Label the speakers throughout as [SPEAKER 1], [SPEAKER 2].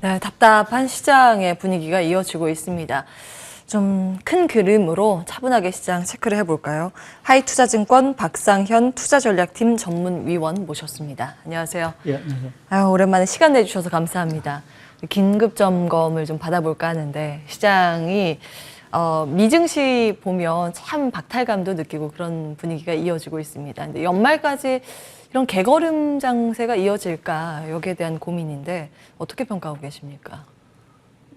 [SPEAKER 1] 네, 답답한 시장의 분위기가 이어지고 있습니다. 좀 큰 그림으로 차분하게 시장 체크를 해볼까요? 하이투자증권 박상현 투자전략팀 전문위원 모셨습니다. 안녕하세요.
[SPEAKER 2] 예, 안녕하세요.
[SPEAKER 1] 아유, 오랜만에 시간 내주셔서 감사합니다. 긴급 점검을 좀 받아볼까 하는데 시장이 미증시 보면 참 박탈감도 느끼고 그런 분위기가 이어지고 있습니다. 근데 연말까지 이런 개걸음 장세가 이어질까 여기에 대한 고민인데 어떻게 평가하고 계십니까?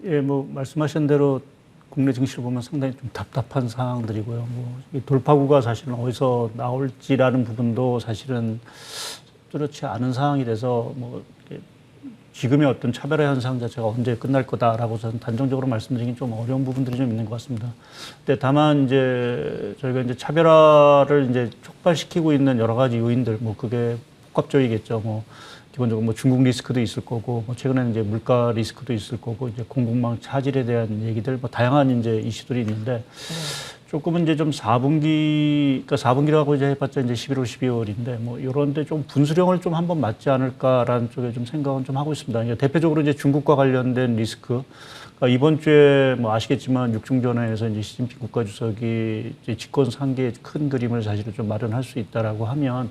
[SPEAKER 2] 예, 뭐 말씀하신 대로 국내 증시를 보면 상당히 좀 답답한 상황들이고요. 이 돌파구가 사실은 어디서 나올지라는 부분도 사실은 뚜렷이 않은 상황이 돼서 지금의 어떤 차별화 현상 자체가 언제 끝날 거다라고 저는 단정적으로 말씀드리긴 좀 어려운 부분들이 좀 있는 것 같습니다. 근데 다만 이제 저희가 이제 차별화를 이제 촉발시키고 있는 여러 가지 요인들, 그게 복합적이겠죠. 기본적으로 중국 리스크도 있을 거고, 최근에는 이제 물가 리스크도 있을 거고, 이제 공급망 차질에 대한 얘기들, 다양한 이제 이슈들이 있는데, 조금은 이제 좀 4분기, 그러니까 4분기라고 이제 해봤자 이제 11월, 12월인데, 요런데 좀 분수령을 좀 한번 맞지 않을까라는 쪽에 좀 생각은 좀 하고 있습니다. 그러니까 대표적으로 이제 중국과 관련된 리스크, 그러니까 이번 주에 아시겠지만 육중전회에서 이제 시진핑 국가주석이 이제 집권 상계의 큰 그림을 사실은 좀 마련할 수 있다라고 하면,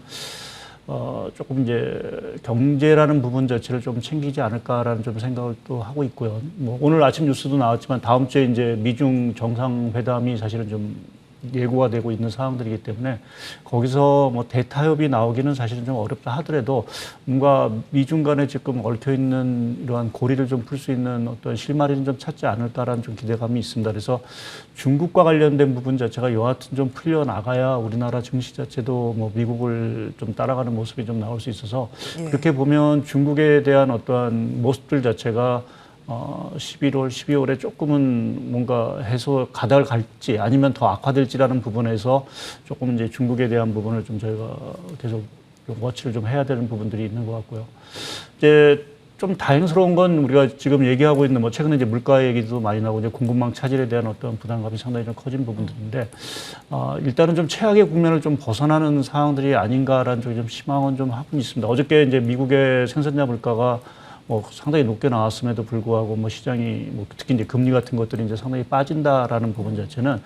[SPEAKER 2] 조금 이제 경제라는 부분 자체를 좀 챙기지 않을까라는 좀 생각을 또 하고 있고요. 오늘 아침 뉴스도 나왔지만 다음 주에 이제 미중 정상회담이 사실은 좀 예고가 되고 있는 상황들이기 때문에 거기서 대타협이 나오기는 사실은 좀 어렵다 하더라도 뭔가 미중 간에 지금 얽혀 있는 이러한 고리를 좀 풀 수 있는 어떤 실마리는 좀 찾지 않을까라는 좀 기대감이 있습니다. 그래서 중국과 관련된 부분 자체가 여하튼 좀 풀려 나가야 우리나라 증시 자체도 미국을 좀 따라가는 모습이 좀 나올 수 있어서 그렇게 보면 중국에 대한 어떠한 모습들 자체가 11월, 12월에 조금은 뭔가 가다를 갈지 아니면 더 악화될지라는 부분에서 조금 이제 중국에 대한 부분을 좀 저희가 계속 워치를 좀 해야 되는 부분들이 있는 것 같고요. 이제 좀 다행스러운 건 우리가 지금 얘기하고 있는 최근에 이제 물가 얘기도 많이 나오고 이제 공급망 차질에 대한 어떤 부담감이 상당히 좀 커진 부분들인데 일단은 좀 최악의 국면을 좀 벗어나는 상황들이 아닌가라는 쪽에 좀 희망은 좀 하고 있습니다. 어저께 이제 미국의 생산자 물가가 상당히 높게 나왔음에도 불구하고 시장이 특히 이제 금리 같은 것들이 이제 상당히 빠진다라는 부분 자체는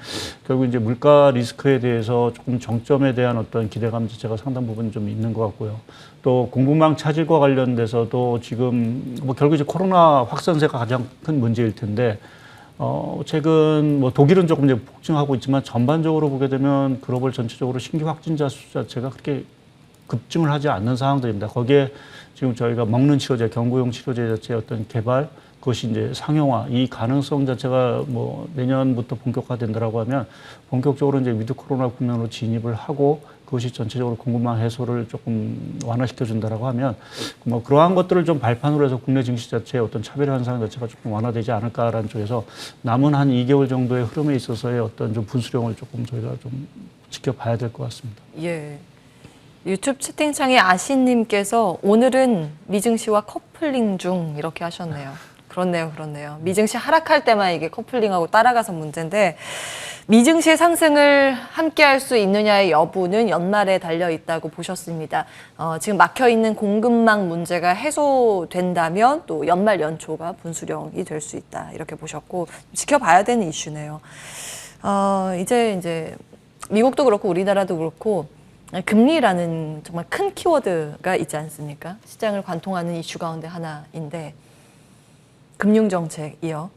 [SPEAKER 2] 결국 이제 물가 리스크에 대해서 조금 정점에 대한 어떤 기대감 자체가 상당 부분 좀 있는 것 같고요. 또 공급망 차질과 관련돼서도 지금 결국 이제 코로나 확산세가 가장 큰 문제일 텐데 최근 독일은 조금 이제 폭증하고 있지만 전반적으로 보게 되면 글로벌 전체적으로 신규 확진자 수 자체가 그렇게 급증을 하지 않는 상황들입니다. 거기에 지금 저희가 먹는 치료제, 경구용 치료제 자체의 어떤 개발, 그것이 이제 상용화, 이 가능성 자체가 내년부터 본격화된다라고 하면 본격적으로 이제 위드 코로나 국면으로 진입을 하고 그것이 전체적으로 공급망 해소를 조금 완화시켜준다라고 하면 그러한 것들을 좀 발판으로 해서 국내 증시 자체의 어떤 차별 현상 자체가 조금 완화되지 않을까라는 쪽에서 남은 한 2개월 정도의 흐름에 있어서의 어떤 좀 분수령을 조금 저희가 좀 지켜봐야 될 것 같습니다.
[SPEAKER 1] 예. 유튜브 채팅창에 아신님께서 오늘은 미증시와 커플링 중 이렇게 하셨네요. 그렇네요. 미증시 하락할 때만 이게 커플링하고 따라가서 문제인데 미증시의 상승을 함께 할 수 있느냐의 여부는 연말에 달려 있다고 보셨습니다. 지금 막혀있는 공급망 문제가 해소된다면 또 연말 연초가 분수령이 될 수 있다. 이렇게 보셨고 지켜봐야 되는 이슈네요. 이제 미국도 그렇고 우리나라도 그렇고 금리라는 정말 큰 키워드가 있지 않습니까? 시장을 관통하는 이슈 가운데 하나인데 금융정책이요.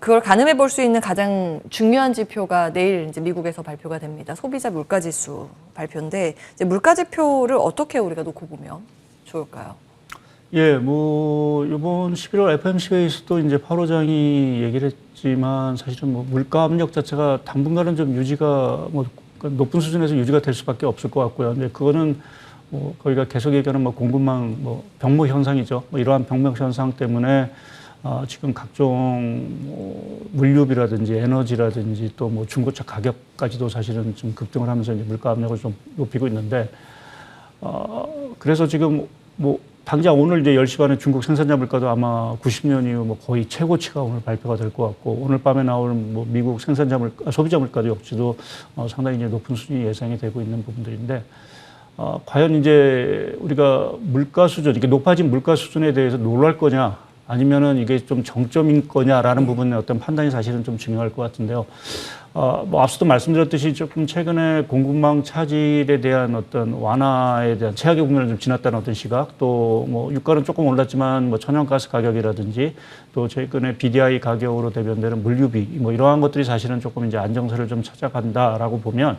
[SPEAKER 1] 그걸 가늠해 볼 수 있는 가장 중요한 지표가 내일 이제 미국에서 발표가 됩니다. 소비자 물가지수 발표인데 이제 물가지표를 어떻게 우리가 놓고 보면 좋을까요?
[SPEAKER 2] 예, 이번 11월 FOMC 회의에서도 이제 파월 의장이 얘기를 했지만 사실은 물가 압력 자체가 당분간은 좀 유지가 높은 수준에서 유지가 될 수밖에 없을 것 같고요. 근데 그거는 거기가 계속 얘기하는 공급망 병목 현상이죠. 이러한 병목 현상 때문에 지금 각종 물류비라든지 에너지라든지 또 중고차 가격까지도 사실은 좀 급등을 하면서 이제 물가 압력을 좀 높이고 있는데 그래서 지금 당장 오늘 이제 10시 반에 중국 생산자 물가도 아마 90년 이후 거의 최고치가 오늘 발표가 될 것 같고 오늘 밤에 나올 미국 생산자 물가, 소비자 물가도 역시도 상당히 이제 높은 수준이 예상이 되고 있는 부분들인데 과연 이제 우리가 물가 수준, 이렇게 높아진 물가 수준에 대해서 놀랄 거냐 아니면은 이게 좀 정점인 거냐라는 부분의 어떤 판단이 사실은 좀 중요할 것 같은데요. 뭐 앞서도 말씀드렸듯이 조금 최근에 공급망 차질에 대한 어떤 완화에 대한 최악의 국면을 좀 지났다는 어떤 시각, 또 뭐 유가는 조금 올랐지만 뭐 천연가스 가격이라든지 또 최근에 BDI 가격으로 대변되는 물류비 뭐 이러한 것들이 사실은 조금 이제 안정세를 좀 찾아간다라고 보면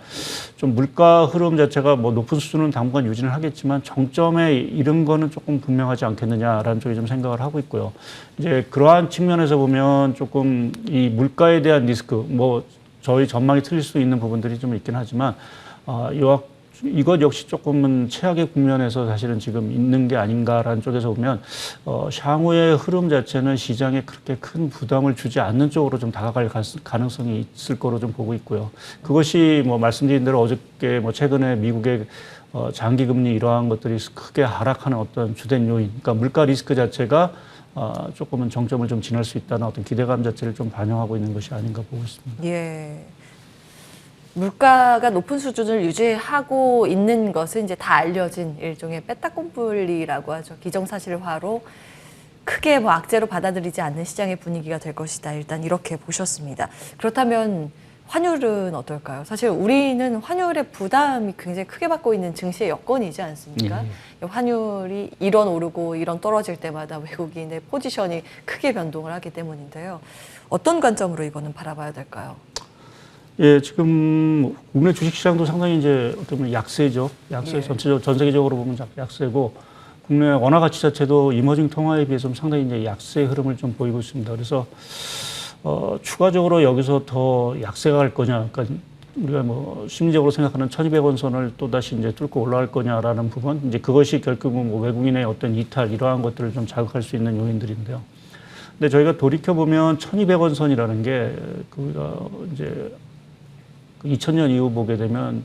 [SPEAKER 2] 좀 물가 흐름 자체가 뭐 높은 수준은 당분간 유지를 하겠지만 정점에 이른 거는 조금 분명하지 않겠느냐라는 쪽에 좀 생각을 하고 있고요. 이제 그러한 측면에서 보면 조금 이 물가에 대한 리스크 뭐 저희 전망이 틀릴 수 있는 부분들이 좀 있긴 하지만 이것 역시 조금은 최악의 국면에서 사실은 지금 있는 게 아닌가라는 쪽에서 보면 향후의 흐름 자체는 시장에 그렇게 큰 부담을 주지 않는 쪽으로 좀 다가갈 가능성이 있을 거로 좀 보고 있고요. 그것이 뭐 말씀드린 대로 어저께 뭐 최근에 미국의 장기 금리 이러한 것들이 크게 하락하는 어떤 주된 요인, 그러니까 물가 리스크 자체가 조금은 정점을 좀 지날 수 있다는 어떤 기대감 자체를 좀 반영하고 있는 것이 아닌가 보고 있습니다.
[SPEAKER 1] 예. 물가가 높은 수준을 유지하고 있는 것은 이제 다 알려진 일종의 빼딱꼼불리라고 하죠. 기정사실화로 크게 뭐 악재로 받아들이지 않는 시장의 분위기가 될 것이다. 일단 이렇게 보셨습니다. 그렇다면 환율은 어떨까요? 사실 우리는 환율의 부담이 굉장히 크게 받고 있는 증시의 여건이지 않습니까? 환율이 1원 오르고 1원 떨어질 때마다 외국인의 포지션이 크게 변동을 하기 때문인데요. 어떤 관점으로 이거는 바라봐야 될까요?
[SPEAKER 2] 예, 지금 국내 주식시장도 상당히 이제 어떻게 보면 약세죠. 약세
[SPEAKER 1] 예.
[SPEAKER 2] 전체적으로 전 세계적으로 보면 약세고 국내 원화 가치 자체도 이머징 통화에 비해서 상당히 이제 약세 흐름을 좀 보이고 있습니다. 그래서 추가적으로 여기서 더 약세가 갈 거냐, 그러니까 우리가 뭐 심리적으로 생각하는 1,200원 선을 또 다시 이제 뚫고 올라갈 거냐라는 부분, 이제 그것이 결국은 뭐 외국인의 어떤 이탈 이러한 것들을 좀 자극할 수 있는 요인들인데요. 근데 저희가 돌이켜 보면 1,200원 선이라는 게 우리가 이제 2000년 이후 보게 되면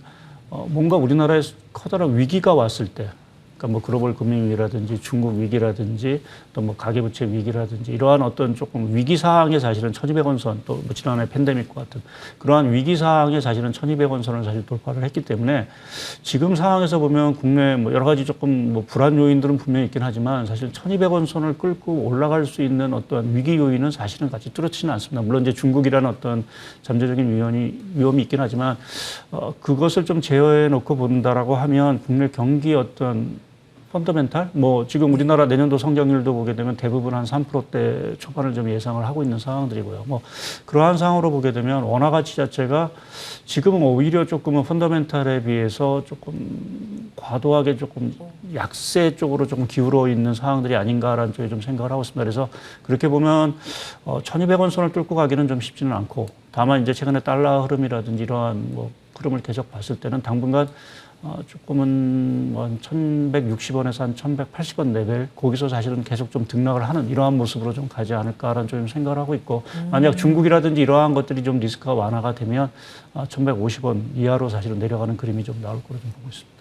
[SPEAKER 2] 뭔가 우리나라에 커다란 위기가 왔을 때, 그러니까 뭐 글로벌 금융위기라든지 중국 위기라든지 또 뭐 가계부채 위기라든지 이러한 어떤 조금 위기 사항에 사실은 1,200원 선, 또 뭐 지난해 팬데믹과 같은 그러한 위기 사항에 사실은 1,200원 선을 사실 돌파를 했기 때문에 지금 상황에서 보면 국내 뭐 여러 가지 조금 뭐 불안 요인들은 분명히 있긴 하지만 사실 1,200원 선을 끌고 올라갈 수 있는 어떤 위기 요인은 사실은 같이 뚜렷지는 않습니다. 물론 이제 중국이라는 어떤 잠재적인 위험이 있긴 하지만 그것을 좀 제어해 놓고 본다라고 하면 국내 경기 어떤 펀더멘탈? 뭐 지금 우리나라 내년도 성장률도 보게 되면 대부분 한 3%대 초반을 좀 예상을 하고 있는 상황들이고요. 뭐 그러한 상황으로 보게 되면 원화 가치 자체가 지금은 오히려 조금은 펀더멘탈에 비해서 조금 과도하게 조금 약세 쪽으로 조금 기울어 있는 상황들이 아닌가라는 쪽에 좀 생각을 하고 있습니다. 그래서 그렇게 보면 1,200원 선을 뚫고 가기는 좀 쉽지는 않고 다만 이제 최근에 달러 흐름이라든지 이러한 뭐 흐름을 계속 봤을 때는 당분간 조금은 뭐 1,160원에서 한 1,180원 레벨 거기서 사실은 계속 좀 등락을 하는 이러한 모습으로 좀 가지 않을까라는 좀 생각을 하고 있고 만약 중국이라든지 이러한 것들이 좀 리스크가 완화가 되면 1,150원 이하로 사실은 내려가는 그림이 좀 나올 거로 좀 보고 있습니다.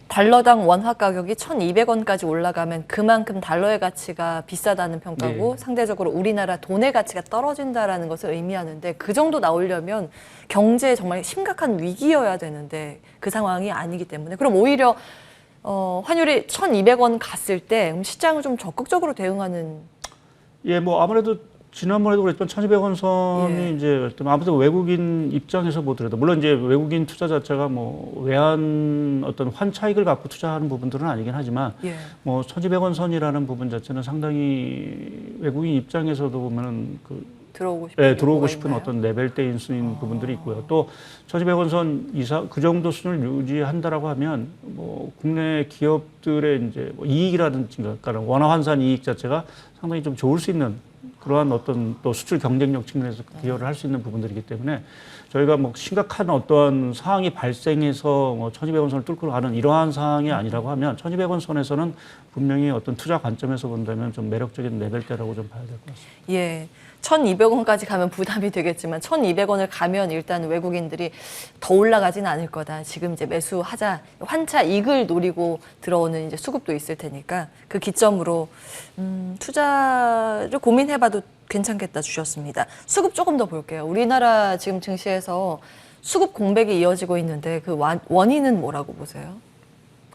[SPEAKER 1] 달러당 원화 가격이 1,200원까지 올라가면 그만큼 달러의 가치가 비싸다는 평가고
[SPEAKER 2] 네.
[SPEAKER 1] 상대적으로 우리나라 돈의 가치가 떨어진다라는 것을 의미하는데 그 정도 나오려면 경제에 정말 심각한 위기여야 되는데 그 상황이 아니기 때문에 그럼 오히려 환율이 1,200원 갔을 때 시장을 좀 적극적으로 대응하는
[SPEAKER 2] 예, 뭐 아무래도 지난번에도 그랬던 1,200원 선이
[SPEAKER 1] 예.
[SPEAKER 2] 이제 아무튼 외국인 입장에서 보더라도 물론 이제 외국인 투자 자체가 뭐 외환 어떤 환 차익을 갖고 투자하는 부분들은 아니긴 하지만
[SPEAKER 1] 예.
[SPEAKER 2] 뭐 1,200원 선이라는 부분 자체는 상당히 외국인 입장에서도 보면은
[SPEAKER 1] 들어오고 싶은,
[SPEAKER 2] 들어오고 싶은
[SPEAKER 1] 있나요?
[SPEAKER 2] 어떤 레벨대인 수인 부분들이 있고요. 또 1,200원 선 이상 그 정도 수준을 유지한다라고 하면 뭐 국내 기업들의 이제 뭐 이익이라든지 그러니까 원화 환산 이익 자체가 상당히 좀 좋을 수 있는 그러한 어떤 또 수출 경쟁력 측면에서 기여를 할 수 있는 부분들이기 때문에 저희가 뭐 심각한 어떤 상황이 발생해서 뭐 1,200원 선을 뚫고 가는 이러한 상황이 아니라고 하면 1,200원 선에서는 분명히 어떤 투자 관점에서 본다면 좀 매력적인 레벨대라고 좀 봐야 될 것 같습니다.
[SPEAKER 1] 예. 1,200원까지 가면 부담이 되겠지만 1,200원을 가면 일단 외국인들이 더 올라가지는 않을 거다. 지금 이제 매수하자 환차 이익을 노리고 들어오는 이제 수급도 있을 테니까 그 기점으로 투자를 고민해봐도 괜찮겠다 주셨습니다. 수급 조금 더 볼게요. 우리나라 지금 증시에서 수급 공백이 이어지고 있는데 그 원인은 뭐라고 보세요?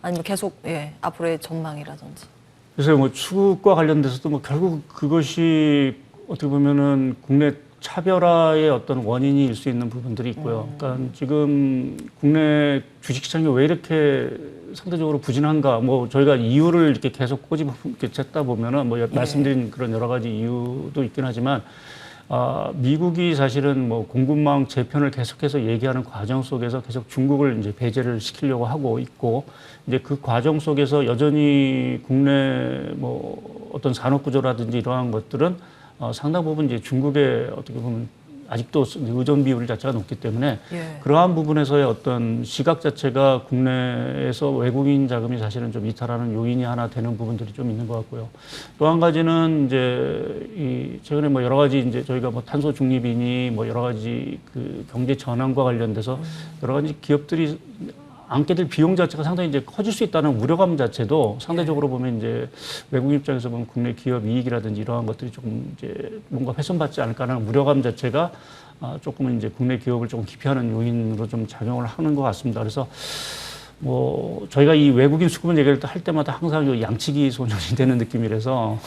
[SPEAKER 1] 아니면 계속 앞으로의 전망이라든지.
[SPEAKER 2] 그래서 뭐 수급과 관련돼서도 뭐 결국 그것이 어떻게 보면은 국내 차별화의 어떤 원인일 수 있는 부분들이 있고요. 그러니까 지금 국내 주식시장이 왜 이렇게 상대적으로 부진한가? 뭐 저희가 이유를 이렇게 계속 꼬집어 찾다 보면은 뭐 말씀드린 그런 여러 가지 이유도 있긴 하지만 미국이 사실은 뭐 공급망 재편을 계속해서 얘기하는 과정 속에서 계속 중국을 이제 배제를 시키려고 하고 있고 이제 그 과정 속에서 여전히 국내 뭐 어떤 산업 구조라든지 이러한 것들은 상당 부분 이제 중국의 어떻게 보면 아직도 의존 비율 자체가 높기 때문에 그러한 부분에서의 어떤 시각 자체가 국내에서 외국인 자금이 사실은 좀 이탈하는 요인이 하나 되는 부분들이 좀 있는 것 같고요. 또 한 가지는 이제 이 최근에 뭐 여러 가지 이제 저희가 뭐 탄소 중립이니 뭐 여러 가지 그 경제 전환과 관련돼서 여러 가지 기업들이 안게 될 비용 자체가 상당히 이제 커질 수 있다는 우려감 자체도 상대적으로 보면 이제 외국 입장에서 보면 국내 기업 이익이라든지 이러한 것들이 조금 이제 뭔가 훼손받지 않을까 하는 우려감 자체가 조금은 이제 국내 기업을 조금 기피하는 요인으로 좀 작용을 하는 것 같습니다. 그래서 뭐 저희가 이 외국인 수급을 얘기를 할 때마다 항상 양치기 소년이 되는 느낌이라서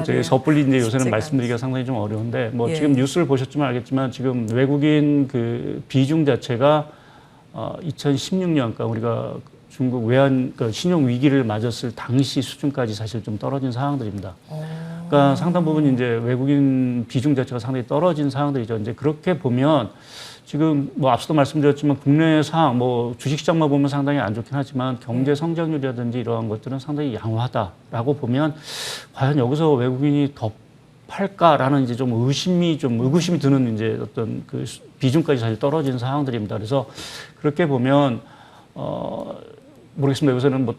[SPEAKER 2] 저희 섣불리 이제 요새는 말씀드리기가 상당히 좀 어려운데 뭐 지금 뉴스를 보셨지만 알겠지만 지금 외국인 그 비중 자체가 2016년, 그러니까 우리가 중국 외환 그 신용 위기를 맞았을 당시 수준까지 사실 좀 떨어진 상황들입니다. 그러니까 상당 부분 이제 외국인 비중 자체가 상당히 떨어진 상황들이죠. 이제 그렇게 보면 지금 뭐 앞서도 말씀드렸지만 국내 상황, 뭐 주식시장만 보면 상당히 안 좋긴 하지만 경제 성장률이라든지 이러한 것들은 상당히 양호하다라고 보면 과연 여기서 외국인이 더 팔까라는 이제 좀 의구심이 드는 이제 어떤 그 비중까지 사실 떨어진 상황들입니다. 그래서 그렇게 보면 모르겠습니다. 요새는 뭐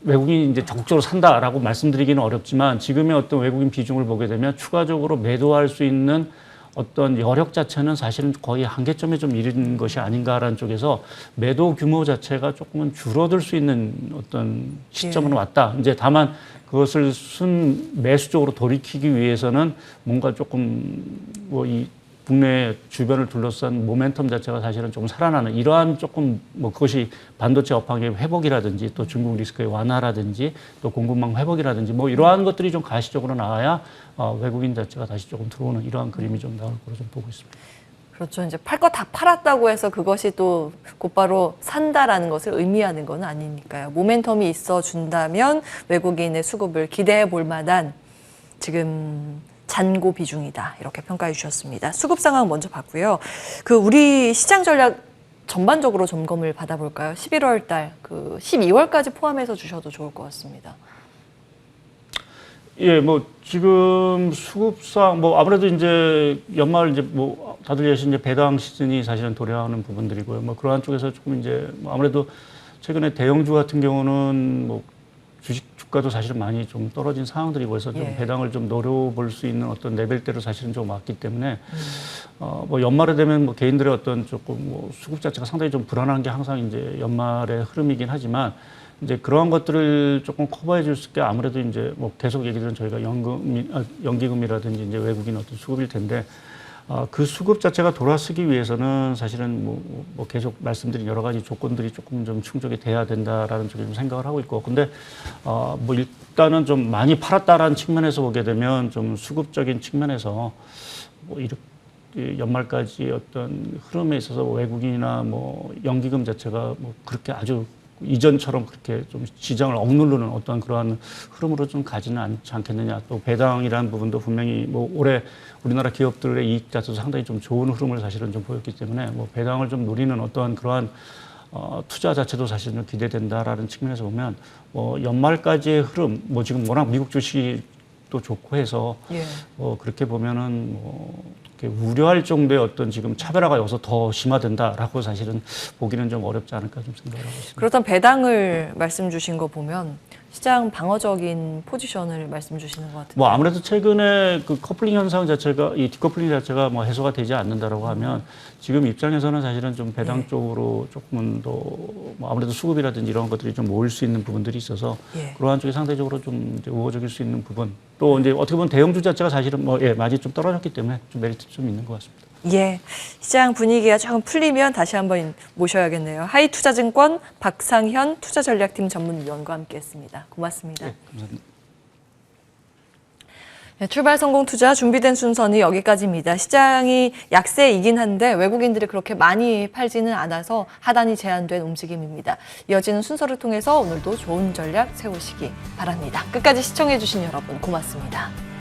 [SPEAKER 2] 외국인이 이제 적극적으로 산다라고 말씀드리기는 어렵지만 지금의 어떤 외국인 비중을 보게 되면 추가적으로 매도할 수 있는 어떤 여력 자체는 사실은 거의 한계점에 좀 이른 것이 아닌가라는 쪽에서 매도 규모 자체가 조금은 줄어들 수 있는 어떤 시점은 왔다. 이제 다만 그것을 순 매수적으로 돌이키기 위해서는 뭔가 조금 뭐 이 국내 주변을 둘러싼 모멘텀 자체가 사실은 조금 살아나는 이러한 조금 뭐 그것이 반도체 업황의 회복이라든지 또 중국 리스크의 완화라든지 또 공급망 회복이라든지 뭐 이러한 것들이 좀 가시적으로 나와야 외국인 자체가 다시 조금 들어오는 이러한 그림이 좀 나올 거로 좀 보고 있습니다.
[SPEAKER 1] 그렇죠. 이제 팔 거 다 팔았다고 해서 그것이 또 곧바로 산다라는 것을 의미하는 건 아니니까요. 모멘텀이 있어 준다면 외국인의 수급을 기대해 볼 만한 지금 잔고 비중이다. 이렇게 평가해 주셨습니다. 수급 상황 먼저 봤고요. 그 우리 시장 전략 전반적으로 점검을 받아볼까요? 11월 달, 그 12월까지 포함해서 주셔도 좋을 것 같습니다.
[SPEAKER 2] 예, 뭐 지금 수급상 뭐 아무래도 이제 연말 이제 뭐 다들 이제 배당 시즌이 사실은 도래하는 부분들이고요. 뭐 그러한 쪽에서 조금 이제 뭐 아무래도 최근에 대형주 같은 경우는 뭐 주가도 사실은 많이 좀 떨어진 상황들이고 해서 좀 배당을 좀 노려볼 수 있는 어떤 레벨대로 사실은 좀 왔기 때문에 뭐 연말에 되면 뭐 개인들의 어떤 조금 뭐 수급 자체가 상당히 좀 불안한 게 항상 이제 연말의 흐름이긴 하지만 이제 그러한 것들을 조금 커버해 줄 수 있게 아무래도 이제 뭐 계속 얘기들은 저희가 연기금이라든지 이제 외국인 어떤 수급일 텐데 그 수급 자체가 돌아서기 위해서는 사실은 뭐 계속 말씀드린 여러 가지 조건들이 조금 좀 충족이 돼야 된다라는 쪽에 좀 생각을 하고 있고 근데 뭐 일단은 좀 많이 팔았다라는 측면에서 보게 되면 좀 수급적인 측면에서 뭐 이렇게 연말까지 어떤 흐름에 있어서 외국인이나 뭐 연기금 자체가 뭐 그렇게 아주 이전처럼 그렇게 좀 시장을 억누르는 어떤 그러한 흐름으로 좀 가지는 않지 않겠느냐. 또 배당이라는 부분도 분명히 뭐 올해 우리나라 기업들의 이익 자체도 상당히 좀 좋은 흐름을 사실은 좀 보였기 때문에 뭐 배당을 좀 노리는 어떠한 그러한 투자 자체도 사실은 좀 기대된다라는 측면에서 보면 연말까지의 흐름, 뭐 지금 워낙 미국 주식도 좋고 해서 그렇게 보면은 우려할 정도의 어떤 지금 차별화가 여기서 더 심화된다라고 사실은 보기는 좀 어렵지 않을까 좀 생각을 하고 있습니다.
[SPEAKER 1] 그렇다면 배당을 말씀 주신 거 보면 시장 방어적인 포지션을 말씀 주시는 것 같은데.
[SPEAKER 2] 뭐 아무래도 최근에 그 커플링 현상 자체가 이 디커플링 자체가 뭐 해소가 되지 않는다라고 하면 지금 입장에서는 사실은 좀 배당 쪽으로 조금은 더 뭐 아무래도 수급이라든지 이런 것들이 좀 모일 수 있는 부분들이 있어서 그러한 쪽이 상대적으로 좀 이제 우호적일 수 있는 부분 또 이제 어떻게 보면 대형주 자체가 사실은 많이 좀 떨어졌기 때문에 좀 메리트 좀 있는 것 같습니다.
[SPEAKER 1] 예, 시장 분위기가 조금 풀리면 다시 한번 모셔야겠네요. 하이투자증권 박상현 투자전략팀 전문위원과 함께했습니다. 고맙습니다.
[SPEAKER 2] 네, 감사합니다.
[SPEAKER 1] 네, 출발 성공 투자 준비된 순서는 여기까지입니다. 시장이 약세이긴 한데 외국인들이 그렇게 많이 팔지는 않아서 하단이 제한된 움직임입니다. 이어지는 순서를 통해서 오늘도 좋은 전략 세우시기 바랍니다. 끝까지 시청해주신 여러분 고맙습니다.